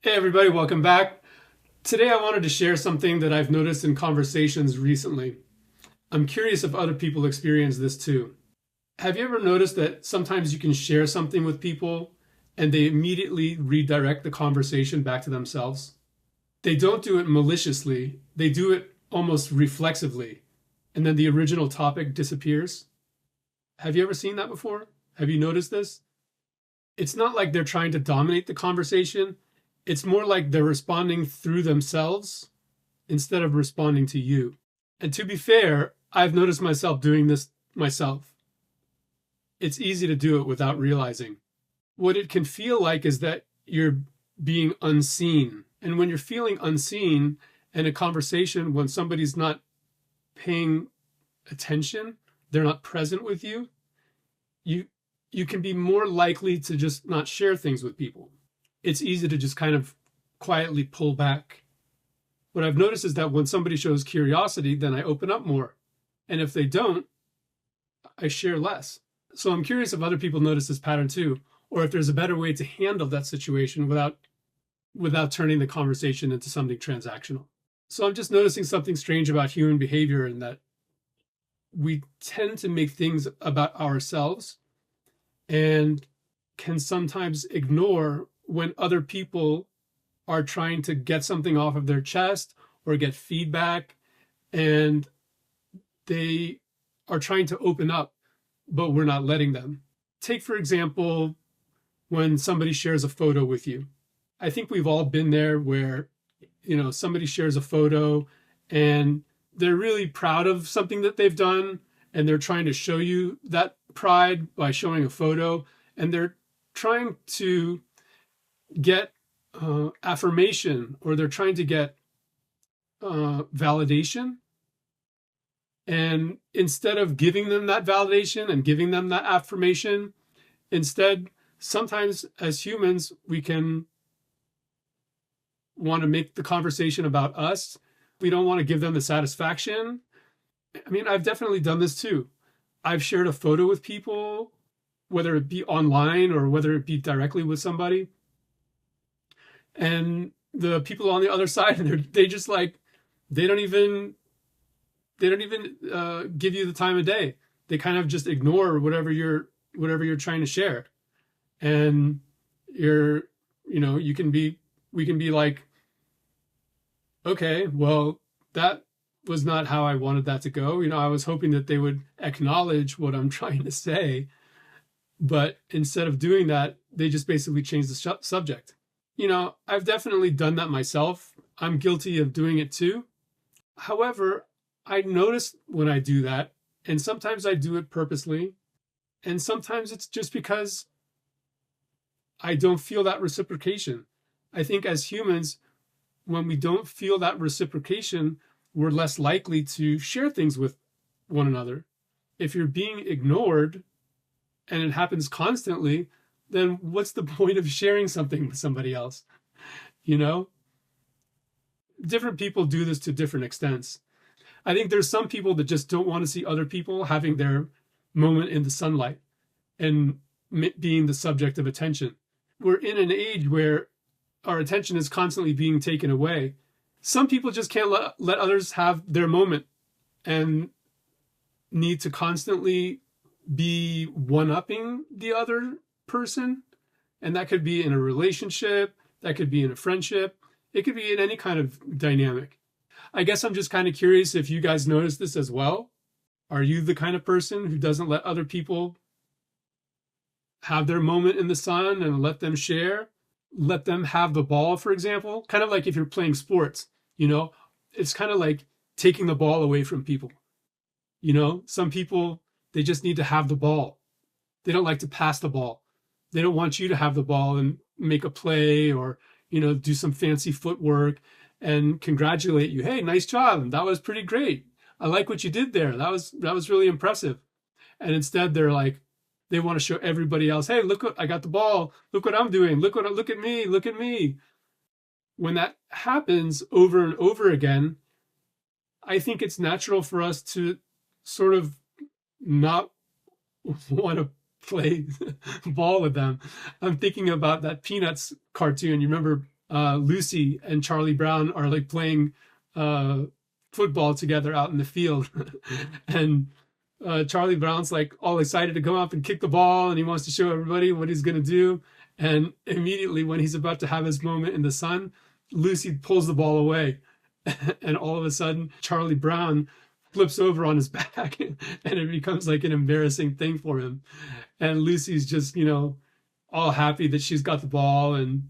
Hey everybody, welcome back. Today I wanted to share something that I've noticed in conversations recently. I'm curious if other people experience this too. Have you ever noticed that sometimes you can share something with people and they immediately redirect the conversation back to themselves? They don't do it maliciously, they do it almost reflexively, and then the original topic disappears. Have you ever seen that before? Have you noticed this? It's not like they're trying to dominate the conversation. It's more like they're responding through themselves instead of responding to you. And to be fair, I've noticed myself doing this myself. It's easy to do it without realizing. What it can feel like is that you're being unseen. And when you're feeling unseen in a conversation, when somebody's not paying attention, they're not present with you, you can be more likely to just not share things with people. It's easy to just kind of quietly pull back. What I've noticed is that when somebody shows curiosity, then I open up more. And if they don't, I share less. So I'm curious if other people notice this pattern too, or if there's a better way to handle that situation without turning the conversation into something transactional. So I'm just noticing something strange about human behavior, in that we tend to make things about ourselves and can sometimes ignore when other people are trying to get something off of their chest or get feedback, and they are trying to open up, but we're not letting them. Take, for example, when somebody shares a photo with you. I think we've all been there where, somebody shares a photo and they're really proud of something that they've done, and they're trying to show you that pride by showing a photo, and they're trying to get affirmation, or they're trying to get validation. And instead of giving them that validation and giving them that affirmation, instead, sometimes as humans, we can want to make the conversation about us. We don't want to give them the satisfaction. I mean, I've definitely done this too. I've shared a photo with people, whether it be online or whether it be directly with somebody. And the people on the other side, they just like, they don't even give you the time of day. They kind of just ignore whatever you're trying to share. And we can be like, okay, well, that was not how I wanted that to go. I was hoping that they would acknowledge what I'm trying to say, but instead of doing that, they just basically change the subject. I've definitely done that myself. I'm guilty of doing it too. However, I notice when I do that, and sometimes I do it purposely, and sometimes it's just because I don't feel that reciprocation. I think as humans, when we don't feel that reciprocation, we're less likely to share things with one another. If you're being ignored and it happens constantly, then what's the point of sharing something with somebody else? Different people do this to different extents. I think there's some people that just don't want to see other people having their moment in the sunlight and being the subject of attention. We're in an age where our attention is constantly being taken away. Some people just can't let others have their moment and need to constantly be one-upping the other person. And that could be in a relationship, that could be in a friendship, it could be in any kind of dynamic. I guess I'm just kind of curious if you guys notice this as well. Are you the kind of person who doesn't let other people have their moment in the sun and let them share? Let them have the ball, for example? Kind of like if you're playing sports, it's kind of like taking the ball away from people. Some people, they just need to have the ball. They don't like to pass the ball. They don't want you to have the ball and make a play or, do some fancy footwork and congratulate you. Hey, nice job. That was pretty great. I like what you did there. That was really impressive. And instead they're like, they want to show everybody else, hey, look what I got the ball. Look what I'm doing. Look at me. Look at me. When that happens over and over again, I think it's natural for us to sort of not want to play ball with them. I'm thinking about that Peanuts cartoon. You remember Lucy and Charlie Brown are like playing football together out in the field. And Charlie Brown's like all excited to come up and kick the ball, and he wants to show everybody what he's going to do. And immediately when he's about to have his moment in the sun, Lucy pulls the ball away. And all of a sudden, Charlie Brown flips over on his back and it becomes like an embarrassing thing for him. And Lucy's just, all happy that she's got the ball and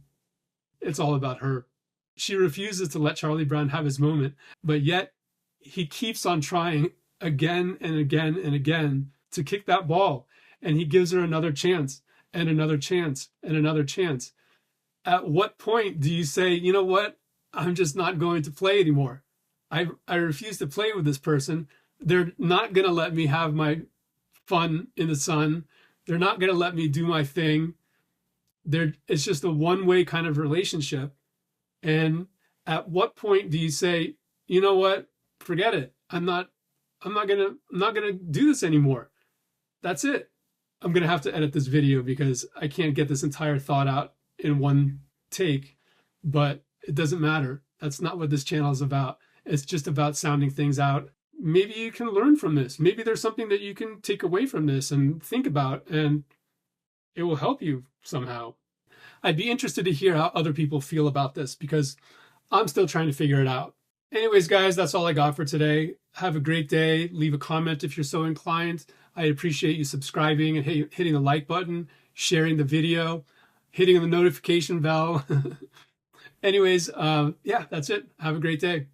it's all about her. She refuses to let Charlie Brown have his moment, but yet he keeps on trying again and again and again to kick that ball. And he gives her another chance and another chance and another chance. At what point do you say, you know what? I'm just not going to play anymore. I refuse to play with this person. They're not going to let me have my fun in the sun. They're not going to let me do my thing. It's just a one-way kind of relationship. And at what point do you say, you know what? Forget it. I'm not gonna do this anymore. That's it. I'm gonna have to edit this video because I can't get this entire thought out in one take, but it doesn't matter. That's not what this channel is about. It's just about sounding things out. Maybe you can learn from this. Maybe there's something that you can take away from this and think about, and it will help you somehow. I'd be interested to hear how other people feel about this because I'm still trying to figure it out. Anyways, guys, that's all I got for today. Have a great day. Leave a comment if you're so inclined. I appreciate you subscribing and hitting the like button, sharing the video, hitting the notification bell. Anyways, yeah, that's it. Have a great day.